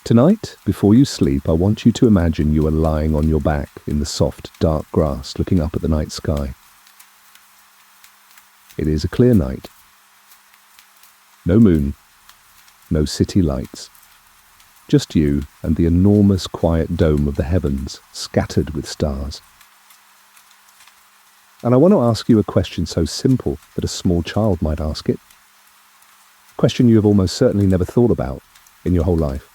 Tonight, before you sleep, I want you to imagine you are lying on your back in the soft, dark grass, looking up at the night sky. It is a clear night. No moon, no city lights. Just you and the enormous quiet dome of the heavens, scattered with stars. And I want to ask you a question so simple that a small child might ask it. A question you have almost certainly never thought about in your whole life.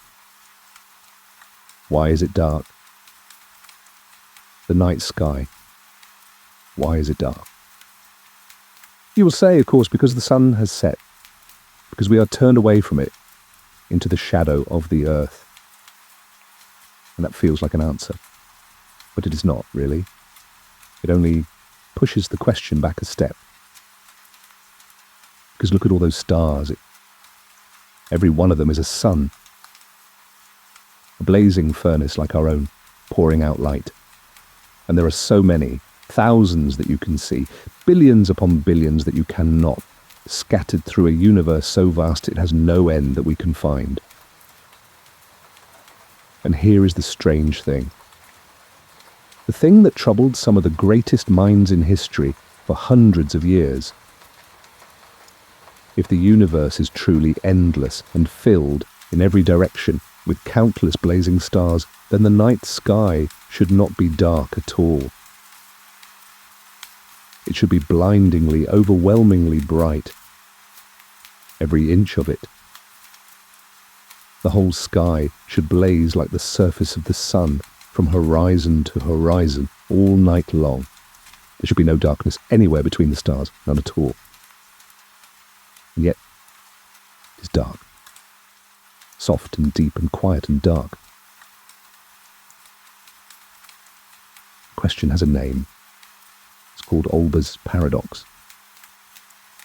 Why is it dark? The night sky. Why is it dark? You will say, of course, because the sun has set, because we are turned away from it into the shadow of the earth. And that feels like an answer. But it is not, really. It only pushes the question back a step. Because look at all those stars. Every one of them is a sun. A blazing furnace like our own, pouring out light. And there are so many, thousands that you can see, billions upon billions that you cannot, scattered through a universe so vast it has no end that we can find. And here is the strange thing. The thing that troubled some of the greatest minds in history for hundreds of years. If the universe is truly endless and filled in every direction with countless blazing stars, then the night sky should not be dark at all. It should be blindingly, overwhelmingly bright. Every inch of it. The whole sky should blaze like the surface of the sun, from horizon to horizon, all night long. There should be no darkness anywhere between the stars, none at all. And yet, it is dark. Soft and deep and quiet and dark. The question has a name. It's called Olbers Paradox.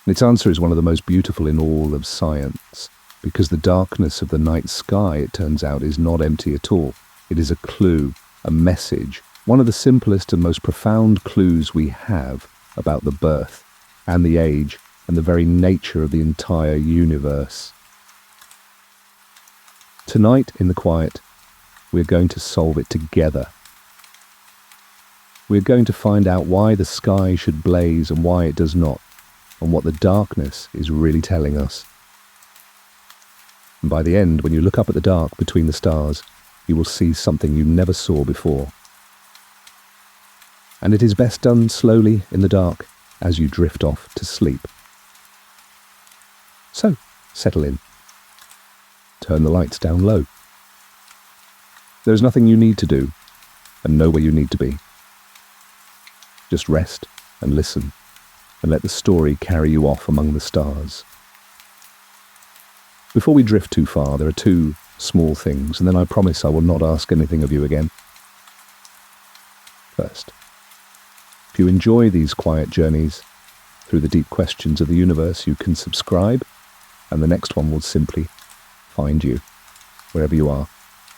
And its answer is one of the most beautiful in all of science, because the darkness of the night sky, it turns out, is not empty at all. It is a clue, a message, one of the simplest and most profound clues we have about the birth and the age and the very nature of the entire universe. Tonight, in the quiet, we're going to solve it together. We're going to find out why the sky should blaze and why it does not, and what the darkness is really telling us. And by the end, when you look up at the dark between the stars, you will see something you never saw before. And it is best done slowly in the dark as you drift off to sleep. So, settle in. Turn the lights down low. There is nothing you need to do, and know where you need to be. Just rest and listen, and let the story carry you off among the stars. Before we drift too far, there are two small things, and then I promise I will not ask anything of you again. First, if you enjoy these quiet journeys through the deep questions of the universe, you can subscribe, and the next one will simply find you, wherever you are,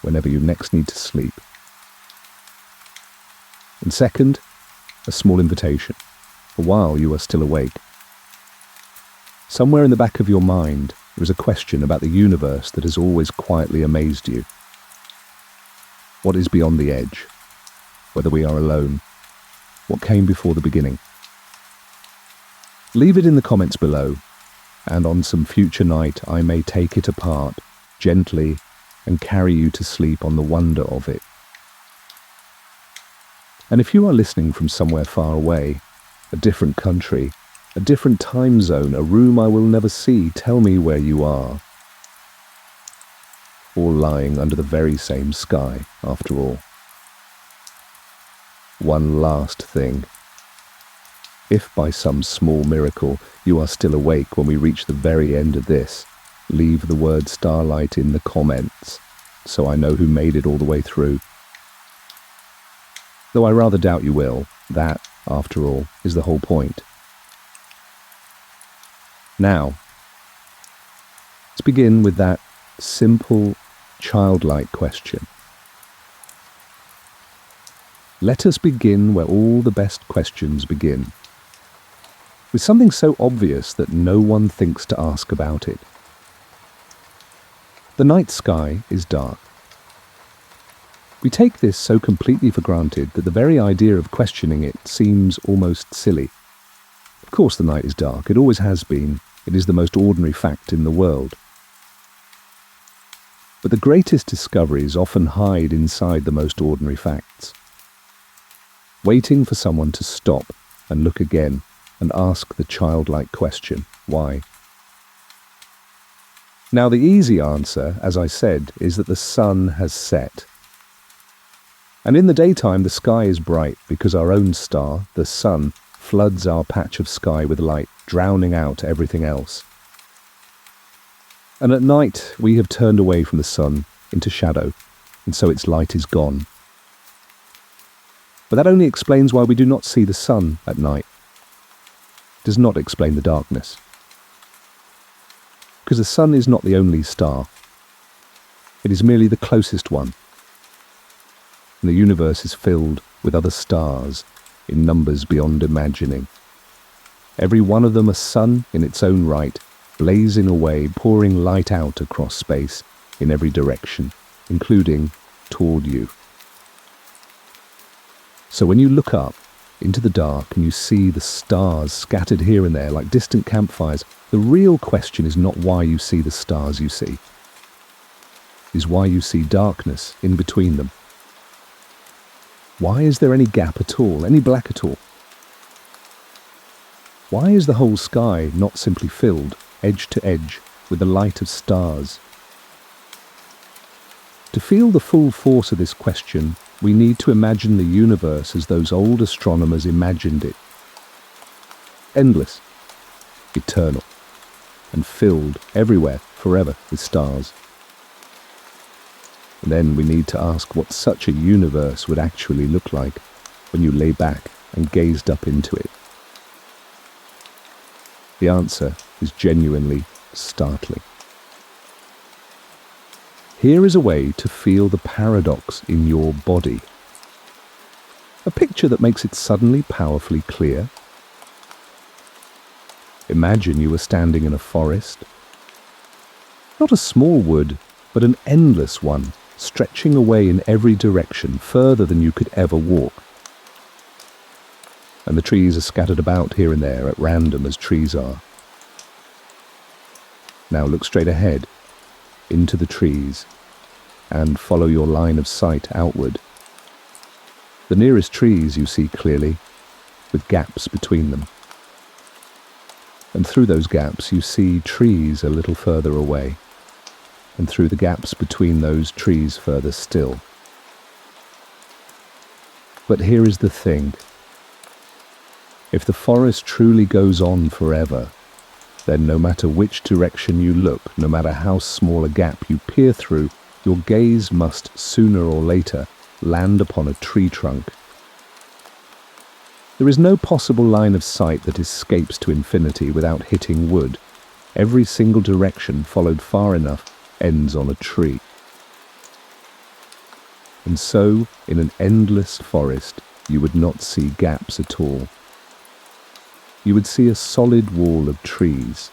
whenever you next need to sleep. And second, a small invitation, for while you are still awake. Somewhere in the back of your mind, there is a question about the universe that has always quietly amazed you. What is beyond the edge? Whether we are alone? What came before the beginning? Leave it in the comments below, and on some future night I may take it apart, gently, and carry you to sleep on the wonder of it. And if you are listening from somewhere far away, a different country, a different time zone, a room I will never see, tell me where you are. All lying under the very same sky, after all. One last thing. If by some small miracle you are still awake when we reach the very end of this, leave the word starlight in the comments, so I know who made it all the way through. Though I rather doubt you will, that, after all, is the whole point. Now, let's begin with that simple, childlike question. Let us begin where all the best questions begin, with something so obvious that no one thinks to ask about it. The night sky is dark. We take this so completely for granted that the very idea of questioning it seems almost silly. Of course the night is dark, it always has been. It is the most ordinary fact in the world. But the greatest discoveries often hide inside the most ordinary facts. Waiting for someone to stop and look again and ask the childlike question, why? Now the easy answer, as I said, is that the sun has set. And in the daytime the sky is bright because our own star, the sun, floods our patch of sky with light, drowning out everything else. And at night we have turned away from the sun into shadow, and so its light is gone. But that only explains why we do not see the sun at night. It does not explain the darkness. Because the sun is not the only star. It is merely the closest one. And the universe is filled with other stars in numbers beyond imagining. Every one of them a sun in its own right, blazing away, pouring light out across space in every direction, including toward you. So when you look up into the dark and you see the stars scattered here and there like distant campfires, the real question is not why you see the stars you see. It is why you see darkness in between them. Why is there any gap at all, any black at all? Why is the whole sky not simply filled, edge to edge, with the light of stars? To feel the full force of this question, we need to imagine the universe as those old astronomers imagined it. Endless, eternal, and filled everywhere, forever, with stars. And then we need to ask what such a universe would actually look like when you lay back and gazed up into it. The answer is genuinely startling. Here is a way to feel the paradox in your body. A picture that makes it suddenly powerfully clear. Imagine you were standing in a forest. Not a small wood, but an endless one, stretching away in every direction, further than you could ever walk. And the trees are scattered about here and there at random as trees are. Now look straight ahead, into the trees, and follow your line of sight outward. The nearest trees you see clearly, with gaps between them. And through those gaps you see trees a little further away, and through the gaps between those trees further still. But here is the thing. If the forest truly goes on forever, then no matter which direction you look, no matter how small a gap you peer through, your gaze must sooner or later land upon a tree trunk. There is no possible line of sight that escapes to infinity without hitting wood. Every single direction followed far enough ends on a tree. And so, in an endless forest, you would not see gaps at all. You would see a solid wall of trees.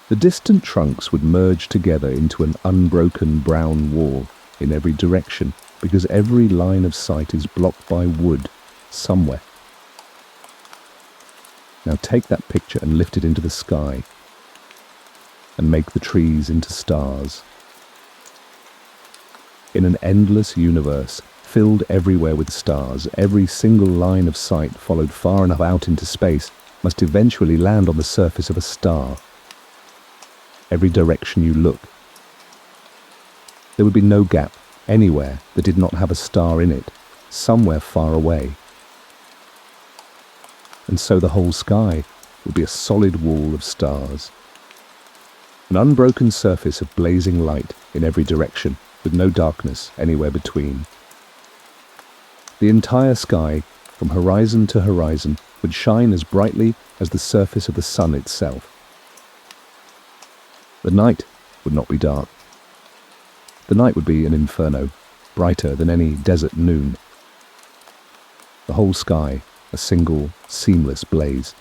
The distant trunks would merge together into an unbroken brown wall in every direction, because every line of sight is blocked by wood somewhere. Now take that picture and lift it into the sky, and make the trees into stars. In an endless universe, filled everywhere with stars, every single line of sight followed far enough out into space must eventually land on the surface of a star. Every direction you look. There would be no gap anywhere that did not have a star in it, somewhere far away. And so the whole sky would be a solid wall of stars. An unbroken surface of blazing light in every direction, with no darkness anywhere between. The entire sky, from horizon to horizon, would shine as brightly as the surface of the sun itself. The night would not be dark. The night would be an inferno, brighter than any desert noon. The whole sky, a single, seamless blaze.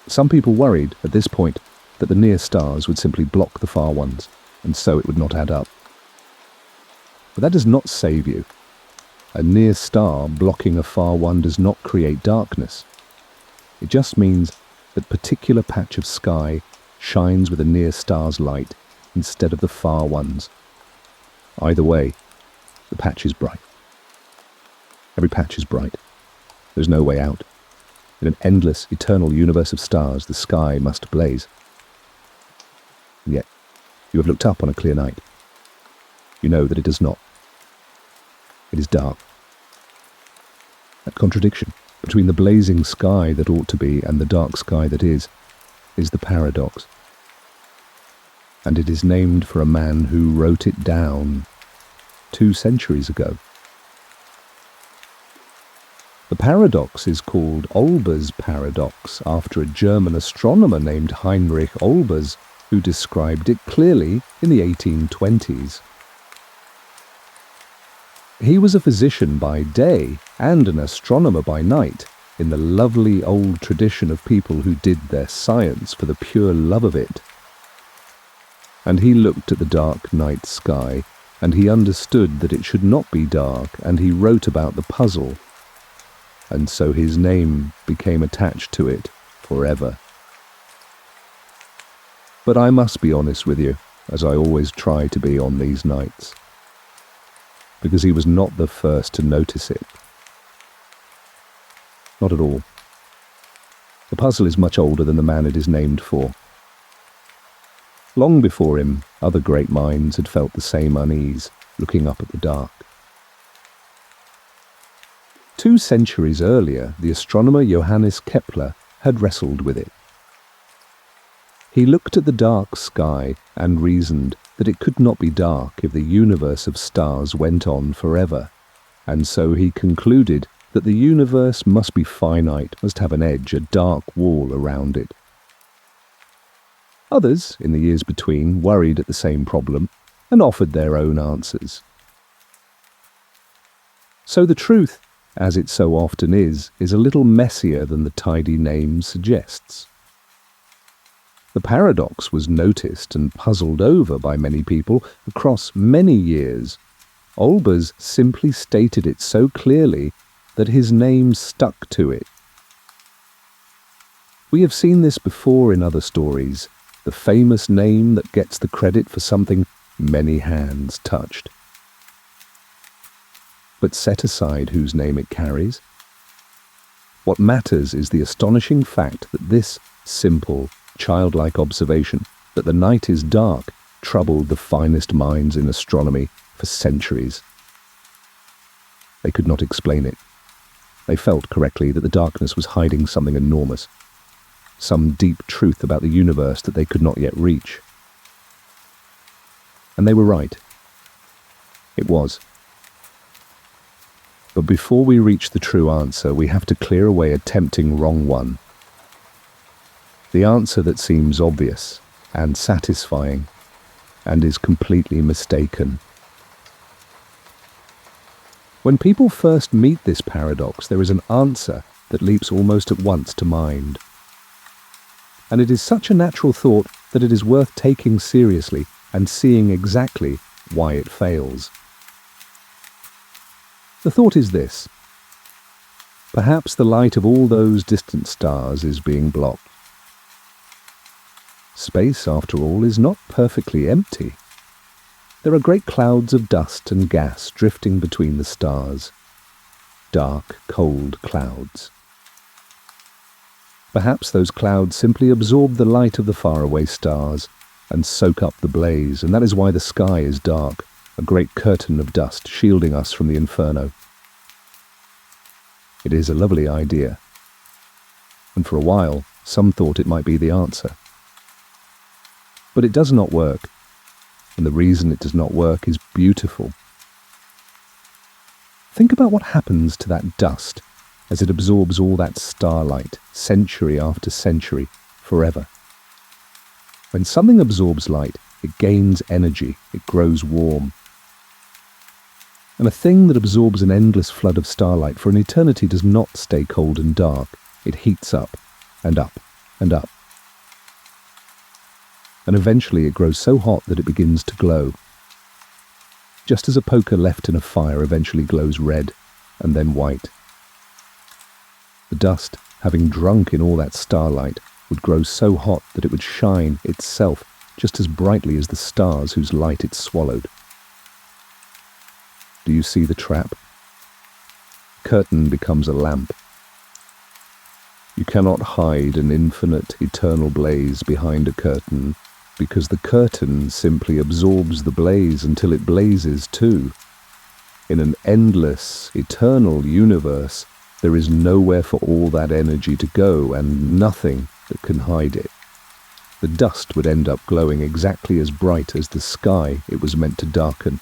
Some people worried at this point that the near stars would simply block the far ones, and so it would not add up. But that does not save you. A near star blocking a far one does not create darkness. It just means that particular patch of sky shines with a near star's light instead of the far one's. Either way, the patch is bright. Every patch is bright. There's no way out. In an endless, eternal universe of stars, the sky must blaze. And yet, you have looked up on a clear night. You know that it does not. It is dark. That contradiction between the blazing sky that ought to be and the dark sky that is the paradox. And it is named for a man who wrote it down 2 centuries ago. The paradox is called Olbers Paradox after a German astronomer named Heinrich Olbers, who described it clearly in the 1820s. He was a physician by day and an astronomer by night, in the lovely old tradition of people who did their science for the pure love of it. And he looked at the dark night sky, and he understood that it should not be dark, and he wrote about the puzzle. And so his name became attached to it forever. But I must be honest with you, as I always try to be on these nights, because he was not the first to notice it. Not at all. The puzzle is much older than the man it is named for. Long before him, other great minds had felt the same unease, looking up at the dark. 2 centuries earlier, the astronomer Johannes Kepler had wrestled with it. He looked at the dark sky and reasoned that it could not be dark if the universe of stars went on forever, and so he concluded that the universe must be finite, must have an edge, a dark wall around it. Others, in the years between, worried at the same problem and offered their own answers. So the truth, as it so often is a little messier than the tidy name suggests. The paradox was noticed and puzzled over by many people across many years. Olbers simply stated it so clearly that his name stuck to it. We have seen this before in other stories, the famous name that gets the credit for something many hands touched. But set aside whose name it carries. What matters is the astonishing fact that this simple, childlike observation, that the night is dark, troubled the finest minds in astronomy for centuries. They could not explain it. They felt correctly that the darkness was hiding something enormous, some deep truth about the universe that they could not yet reach. And they were right. It was. But before we reach the true answer, we have to clear away a tempting wrong one. The answer that seems obvious and satisfying and is completely mistaken. When people first meet this paradox, there is an answer that leaps almost at once to mind. And it is such a natural thought that it is worth taking seriously and seeing exactly why it fails. The thought is this: perhaps the light of all those distant stars is being blocked. Space, after all, is not perfectly empty. There are great clouds of dust and gas drifting between the stars. Dark, cold clouds. Perhaps those clouds simply absorb the light of the faraway stars and soak up the blaze, and that is why the sky is dark, a great curtain of dust shielding us from the inferno. It is a lovely idea, and for a while some thought it might be the answer. But it does not work, and the reason it does not work is beautiful. Think about what happens to that dust as it absorbs all that starlight, century after century, forever. When something absorbs light, it gains energy, it grows warm. And a thing that absorbs an endless flood of starlight for an eternity does not stay cold and dark. It heats up, and up, and up. And eventually it grows so hot that it begins to glow. just as a poker left in a fire eventually glows red and then white. The dust, having drunk in all that starlight, would grow so hot that it would shine itself just as brightly as the stars whose light it swallowed. Do you see the trap? Curtain becomes a lamp. You cannot hide an infinite, eternal blaze behind a curtain, because the curtain simply absorbs the blaze until it blazes too. In an endless, eternal universe, there is nowhere for all that energy to go and nothing that can hide it. The dust would end up glowing exactly as bright as the sky it was meant to darken.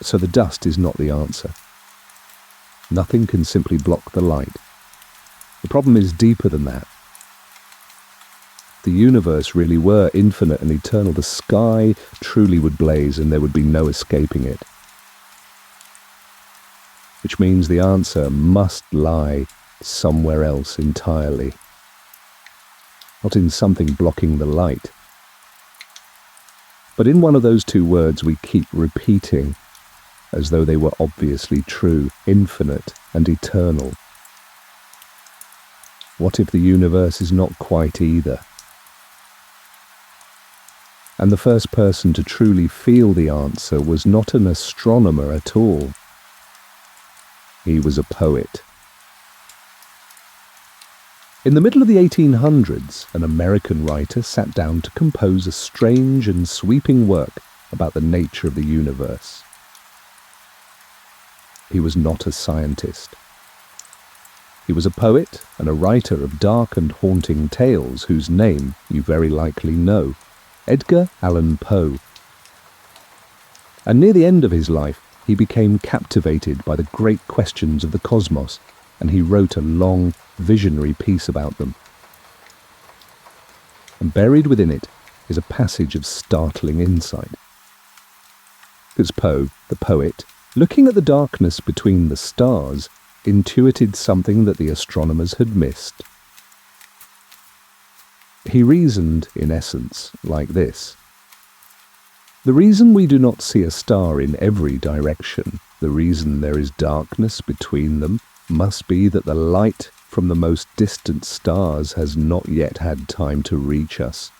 So the dust is not the answer. Nothing can simply block the light. The problem is deeper than that. If the universe really were infinite and eternal, the sky truly would blaze and there would be no escaping it. Which means the answer must lie somewhere else entirely. Not in something blocking the light, but in one of those two words we keep repeating, as though they were obviously true, infinite and eternal. What if the universe is not quite either? And the first person to truly feel the answer was not an astronomer at all. He was a poet. In the middle of the 1800s, an American writer sat down to compose a strange and sweeping work about the nature of the universe. He was not a scientist. He was a poet and a writer of dark and haunting tales whose name you very likely know, Edgar Allan Poe. And near the end of his life, he became captivated by the great questions of the cosmos, and he wrote a long, visionary piece about them. And buried within it is a passage of startling insight. Because Poe, the poet, looking at the darkness between the stars, intuited something that the astronomers had missed. He reasoned, in essence, like this. The reason we do not see a star in every direction, the reason there is darkness between them, must be that the light from the most distant stars has not yet had time to reach us.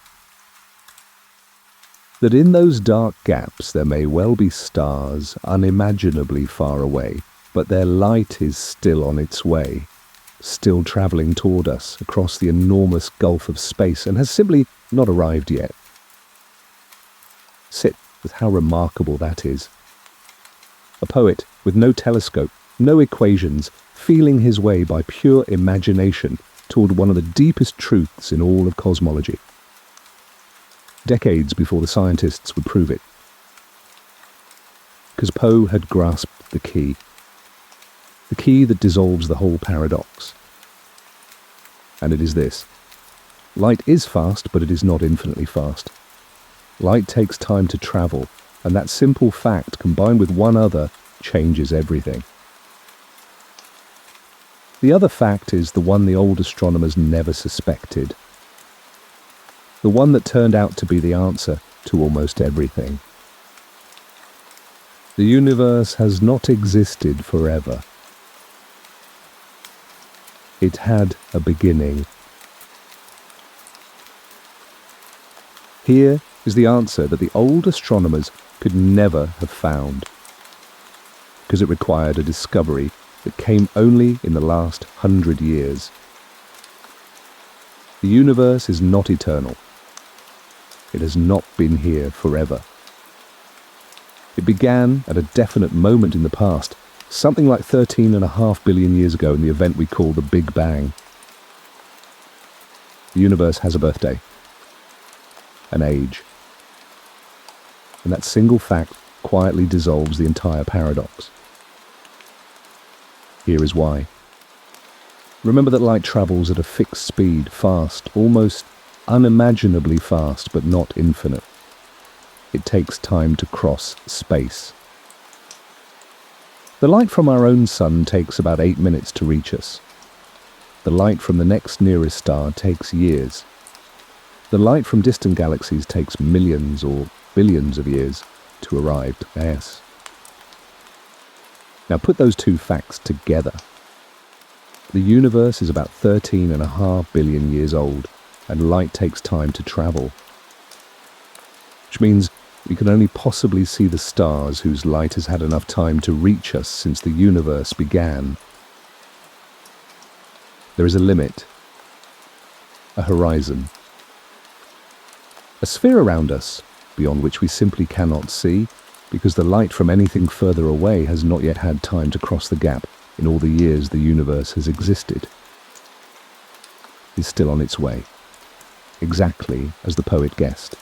That in those dark gaps there may well be stars unimaginably far away, but their light is still on its way, still travelling toward us across the enormous gulf of space and has simply not arrived yet. Sit with how remarkable that is. A poet with no telescope, no equations, feeling his way by pure imagination toward one of the deepest truths in all of cosmology. Decades before the scientists would prove it. Because Poe had grasped the key that dissolves the whole paradox. And it is this. Light is fast, but it is not infinitely fast. Light takes time to travel, and that simple fact, combined with one other, changes everything. The other fact is the one the old astronomers never suspected. The one that turned out to be the answer to almost everything. The universe has not existed forever. It had a beginning. Here is the answer that the old astronomers could never have found, because it required a discovery that came only in the last 100 years. The universe is not eternal. It has not been here forever. It began at a definite moment in the past, something like 13.5 billion years ago in the event we call the Big Bang. The universe has a birthday, an age, and that single fact quietly dissolves the entire paradox. Here is why. Remember that light travels at a fixed speed, fast, almost unimaginably fast, but not infinite. It takes time to cross space. The light from our own sun takes about 8 minutes to reach us. The light from the next nearest star takes years. The light from distant galaxies takes millions or billions of years to arrive. Yes. Now put those two facts together. The universe is about 13.5 billion years old, and light takes time to travel. Which means we can only possibly see the stars whose light has had enough time to reach us since the universe began. There is a limit, a horizon, a sphere around us beyond which we simply cannot see, because the light from anything further away has not yet had time to cross the gap in all the years the universe has existed. Is still on its way, exactly as the poet guessed.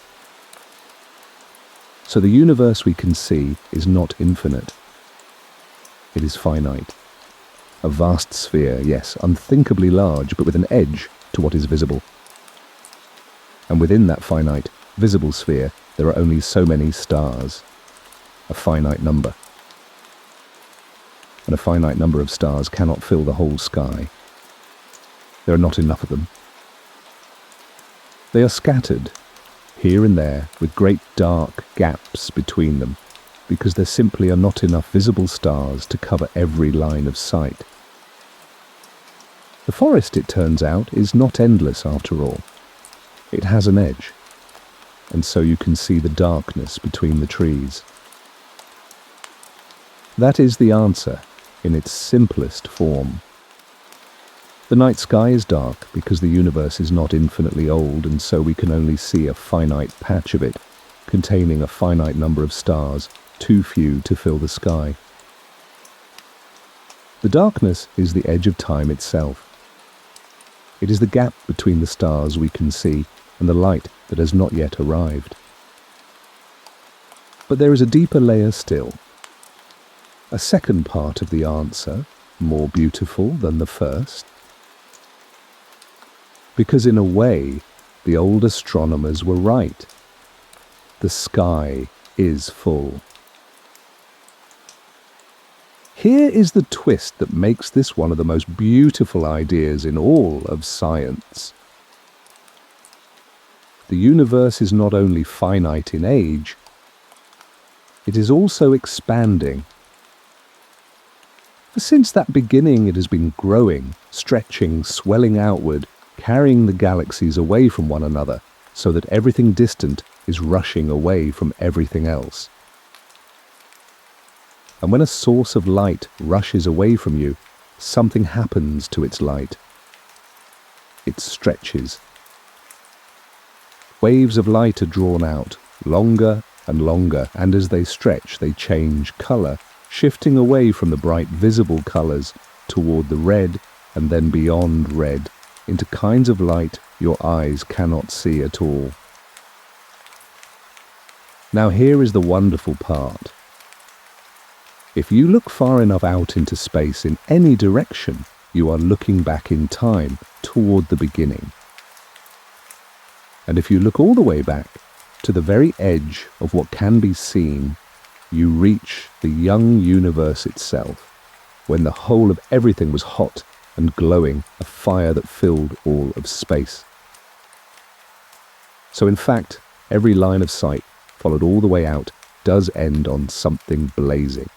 So the universe we can see is not infinite. It is finite. A vast sphere, yes, unthinkably large, but with an edge to what is visible. And within that finite, visible sphere, there are only so many stars. A finite number. And a finite number of stars cannot fill the whole sky. There are not enough of them. They are scattered, here and there, with great dark gaps between them, because there simply are not enough visible stars to cover every line of sight. The forest, it turns out, is not endless after all. It has an edge, and so you can see the darkness between the trees. That is the answer in its simplest form. The night sky is dark because the universe is not infinitely old, and so we can only see a finite patch of it, containing a finite number of stars, too few to fill the sky. The darkness is the edge of time itself. It is the gap between the stars we can see and the light that has not yet arrived. But there is a deeper layer still. A second part of the answer, more beautiful than the first. Because in a way, the old astronomers were right. The sky is full. Here is the twist that makes this one of the most beautiful ideas in all of science. The universe is not only finite in age, it is also expanding. For since that beginning it has been growing, stretching, swelling outward, carrying the galaxies away from one another, so that everything distant is rushing away from everything else. And when a source of light rushes away from you, something happens to its light. It stretches. Waves of light are drawn out, longer and longer, and as they stretch, they change colour, shifting away from the bright visible colours toward the red and then beyond red, into kinds of light your eyes cannot see at all. Now here is the wonderful part. If you look far enough out into space in any direction, you are looking back in time toward the beginning. And if you look all the way back to the very edge of what can be seen, you reach the young universe itself, when the whole of everything was hot and glowing, a fire that filled all of space. So in fact, every line of sight, followed all the way out, does end on something blazing.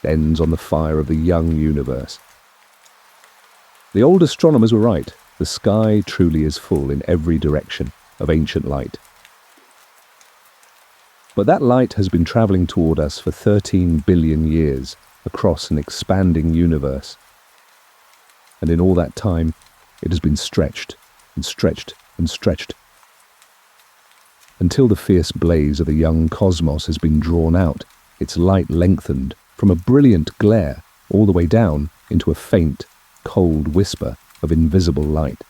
It ends on the fire of the young universe. The old astronomers were right. The sky truly is full in every direction of ancient light. But that light has been travelling toward us for 13 billion years across an expanding universe. And in all that time, it has been stretched and stretched and stretched, until the fierce blaze of the young cosmos has been drawn out, its light lengthened from a brilliant glare all the way down into a faint, cold whisper of invisible light.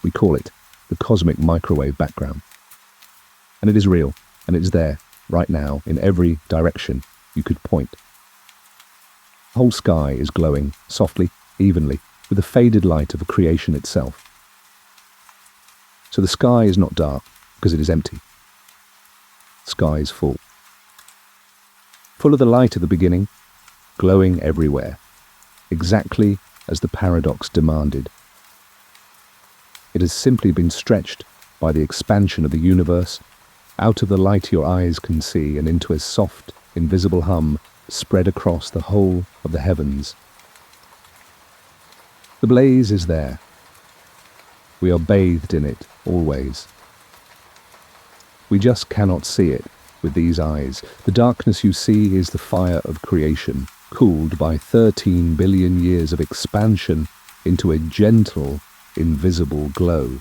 We call it the cosmic microwave background. And it is real, and it is there, right now, in every direction you could point. The whole sky is glowing, softly, evenly, with the faded light of creation itself. So the sky is not dark, because it is empty. The sky is full. Full of the light of the beginning, glowing everywhere, exactly as the paradox demanded. It has simply been stretched by the expansion of the universe out of the light your eyes can see and into a soft, invisible hum spread across the whole of the heavens. The blaze is there. We are bathed in it always. We just cannot see it with these eyes. The darkness you see is the fire of creation, cooled by 13 billion years of expansion into a gentle, invisible glow.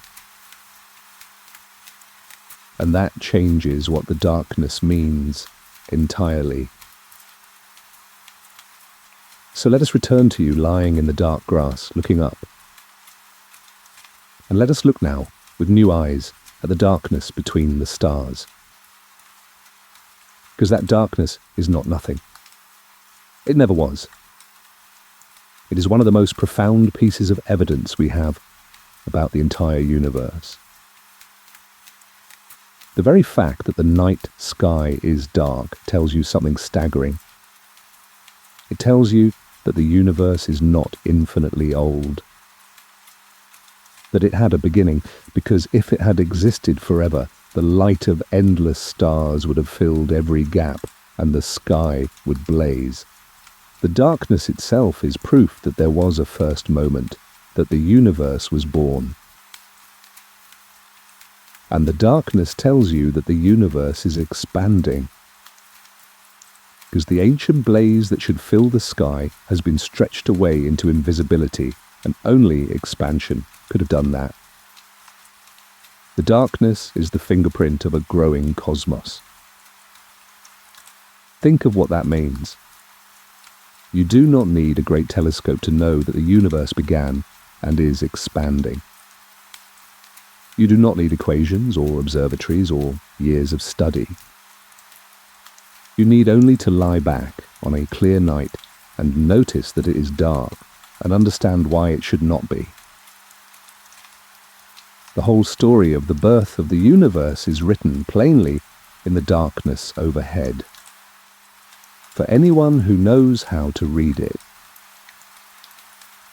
And that changes what the darkness means entirely. So let us return to you lying in the dark grass, looking up. And let us look now, with new eyes, at the darkness between the stars. Because that darkness is not nothing. It never was. It is one of the most profound pieces of evidence we have about the entire universe. The very fact that the night sky is dark tells you something staggering. It tells you that the universe is not infinitely old. That it had a beginning, because if it had existed forever, the light of endless stars would have filled every gap, and the sky would blaze. The darkness itself is proof that there was a first moment, that the universe was born. And the darkness tells you that the universe is expanding. Because the ancient blaze that should fill the sky has been stretched away into invisibility, and only expansion could have done that. The darkness is the fingerprint of a growing cosmos. Think of what that means. You do not need a great telescope to know that the universe began and is expanding. You do not need equations or observatories or years of study. You need only to lie back on a clear night and notice that it is dark and understand why it should not be. The whole story of the birth of the universe is written plainly in the darkness overhead. For anyone who knows how to read it,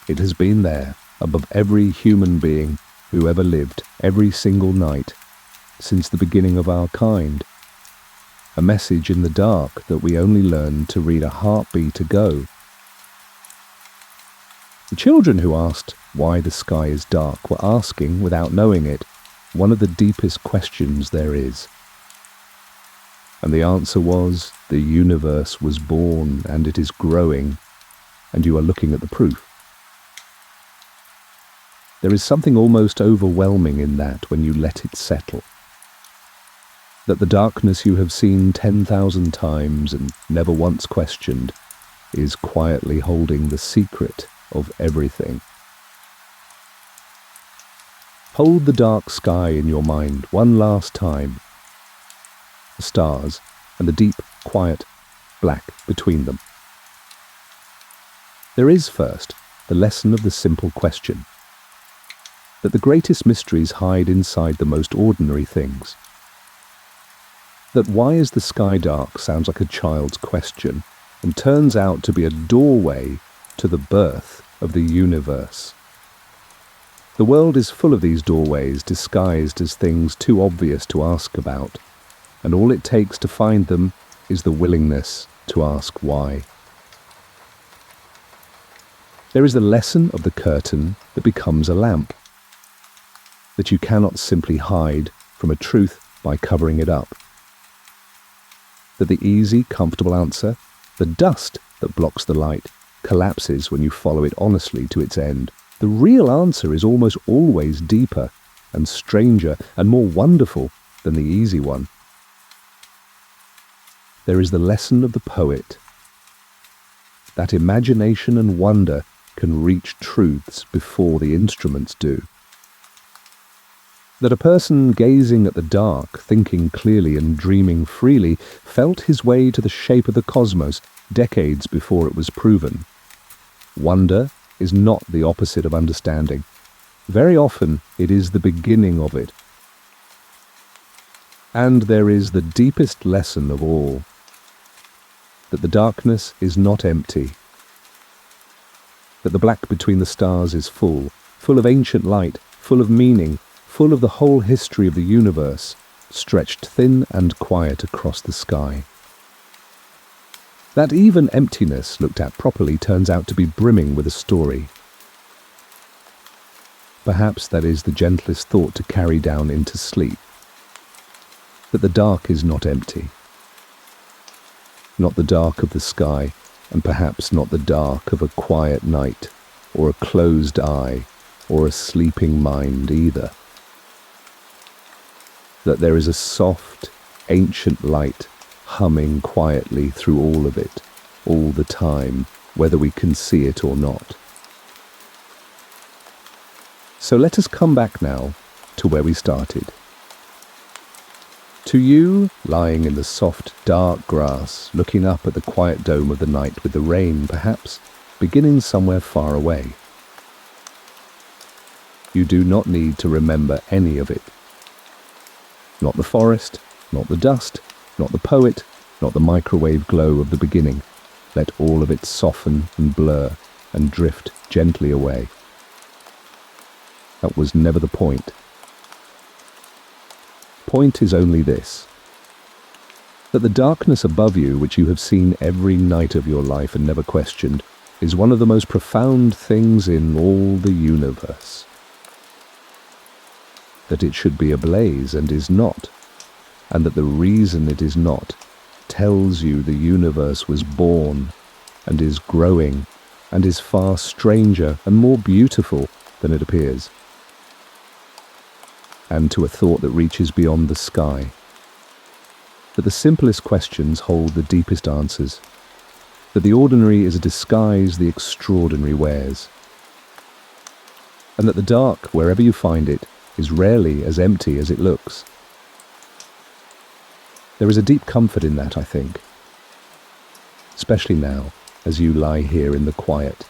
it has been there above every human being who ever lived every single night since the beginning of our kind. A message in the dark that we only learned to read a heartbeat ago. The children who asked why the sky is dark were asking, without knowing it, one of the deepest questions there is. And the answer was, the universe was born and it is growing, and you are looking at the proof. There is something almost overwhelming in that when you let it settle. That the darkness you have seen 10,000 times and never once questioned is quietly holding the secret of everything. Hold the dark sky in your mind one last time. The stars and the deep, quiet black between them. There is first the lesson of the simple question. That the greatest mysteries hide inside the most ordinary things. That why is the sky dark sounds like a child's question and turns out to be a doorway to the birth of the universe. The world is full of these doorways disguised as things too obvious to ask about, and all it takes to find them is the willingness to ask why. There is the lesson of the curtain that becomes a lamp, that you cannot simply hide from a truth by covering it up. That the easy, comfortable answer, the dust that blocks the light, collapses when you follow it honestly to its end. The real answer is almost always deeper and stranger and more wonderful than the easy one. There is the lesson of the poet, that imagination and wonder can reach truths before the instruments do. That a person gazing at the dark, thinking clearly and dreaming freely, felt his way to the shape of the cosmos decades before it was proven. Wonder is not the opposite of understanding. Very often it is the beginning of it. And there is the deepest lesson of all, that the darkness is not empty, that the black between the stars is full of ancient light, full of meaning, full of the whole history of the universe, stretched thin and quiet across the sky. That even emptiness, looked at properly, turns out to be brimming with a story. Perhaps that is the gentlest thought to carry down into sleep, that the dark is not empty. Not the dark of the sky, and perhaps not the dark of a quiet night, or a closed eye, or a sleeping mind either. That there is a soft, ancient light humming quietly through all of it, all the time, whether we can see it or not. So let us come back now to where we started. To you, lying in the soft, dark grass, looking up at the quiet dome of the night with the rain, perhaps, beginning somewhere far away. You do not need to remember any of it. Not the forest, not the dust, not the poet, not the microwave glow of the beginning. Let all of it soften and blur and drift gently away. That was never the point. Point is only this: that the darkness above you, which you have seen every night of your life and never questioned, is one of the most profound things in all the universe. That it should be ablaze and is not, and that the reason it is not tells you the universe was born and is growing and is far stranger and more beautiful than it appears. And to a thought that reaches beyond the sky, that the simplest questions hold the deepest answers, that the ordinary is a disguise the extraordinary wears, and that the dark, wherever you find it, is rarely as empty as it looks. There is a deep comfort in that, I think, especially now as you lie here in the quiet.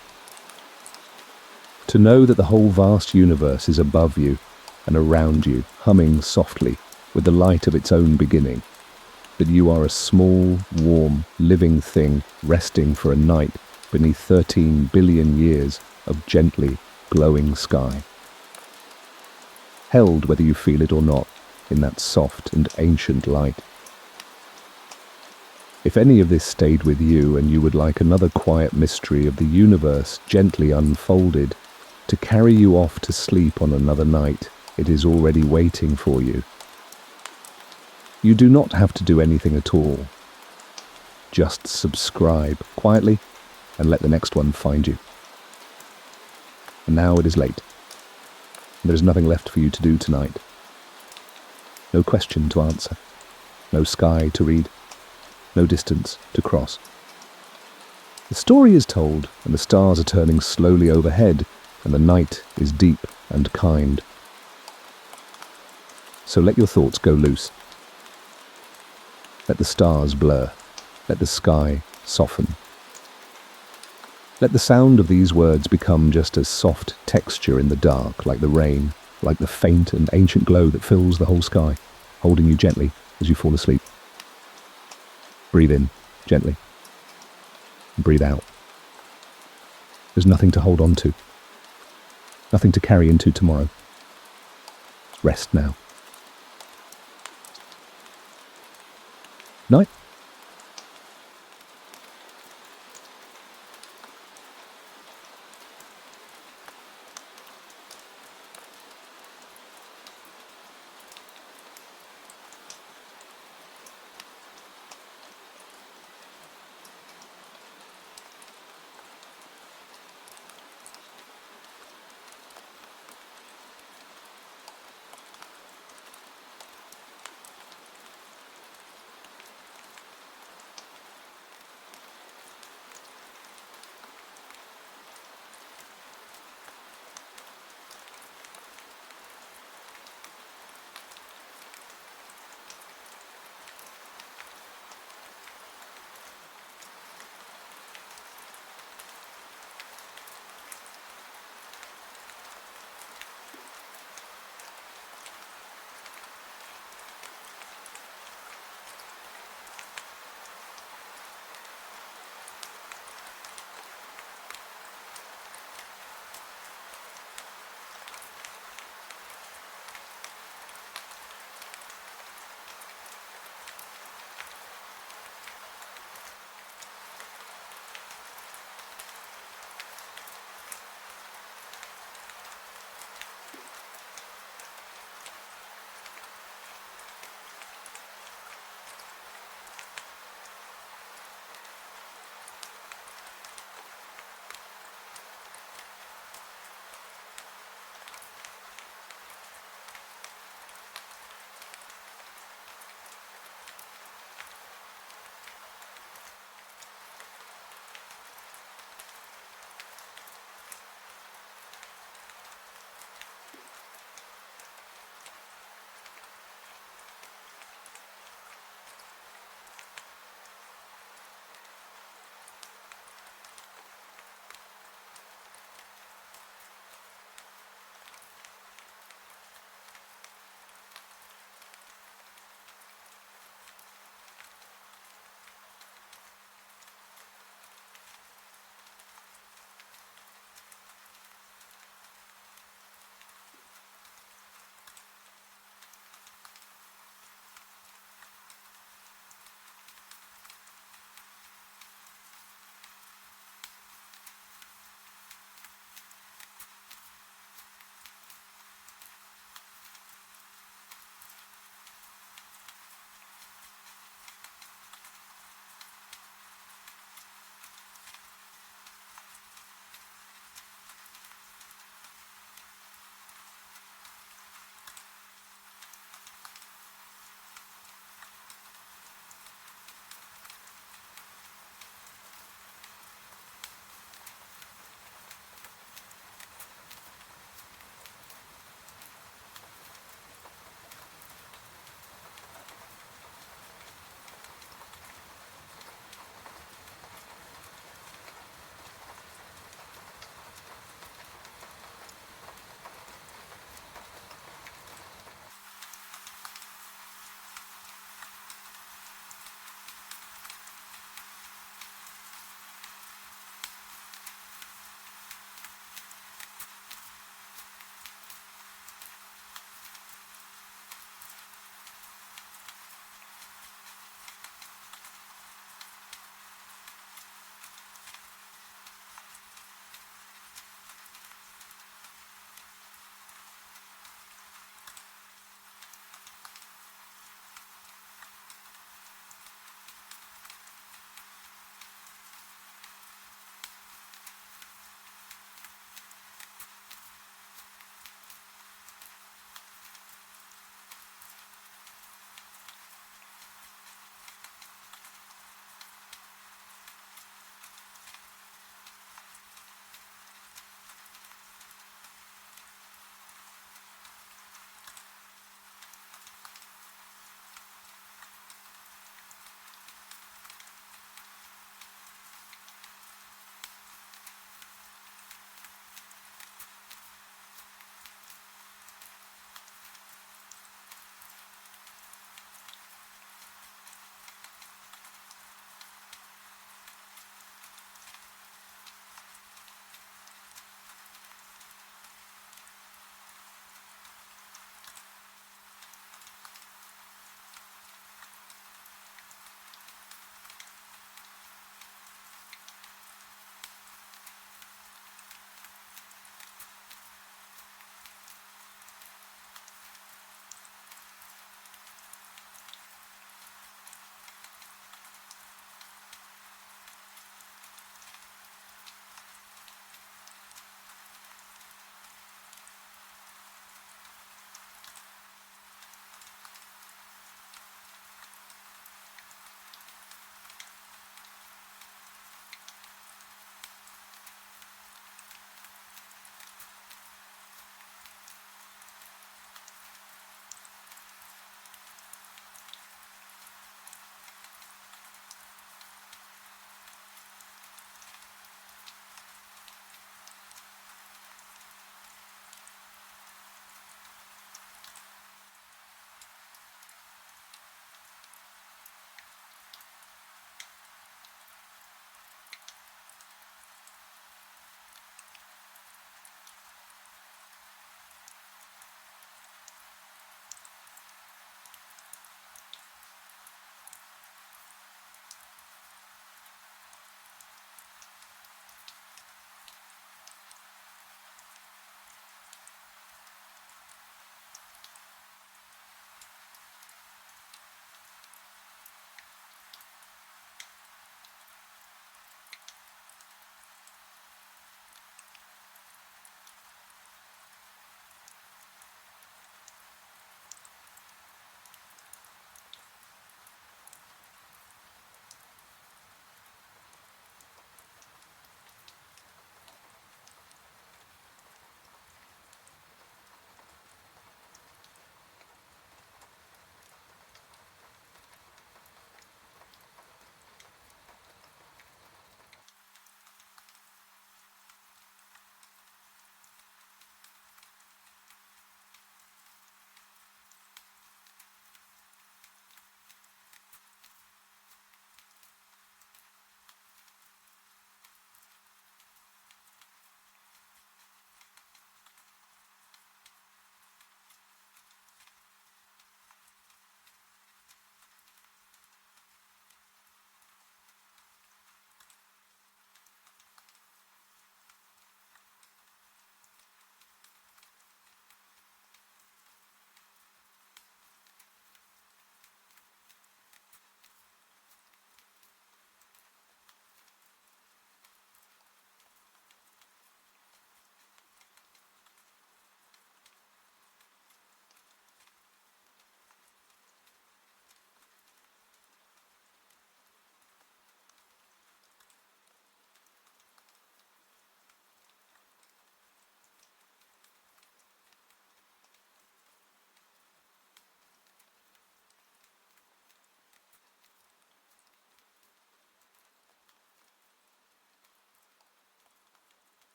To know that the whole vast universe is above you and around you, humming softly with the light of its own beginning, that you are a small, warm, living thing resting for a night beneath 13 billion years of gently glowing sky. Held, whether you feel it or not, in that soft and ancient light. If any of this stayed with you and you would like another quiet mystery of the universe gently unfolded to carry you off to sleep on another night, it is already waiting for you. You do not have to do anything at all. Just subscribe quietly and let the next one find you. And now it is late. There is nothing left for you to do tonight. No question to answer. No sky to read. No distance to cross. The story is told, and the stars are turning slowly overhead, and the night is deep and kind. So let your thoughts go loose. Let the stars blur. Let the sky soften. Let the sound of these words become just a soft texture in the dark, like the rain, like the faint and ancient glow that fills the whole sky, holding you gently as you fall asleep. Breathe in, gently. Breathe out. There's nothing to hold on to. Nothing to carry into tomorrow. Rest now. Night.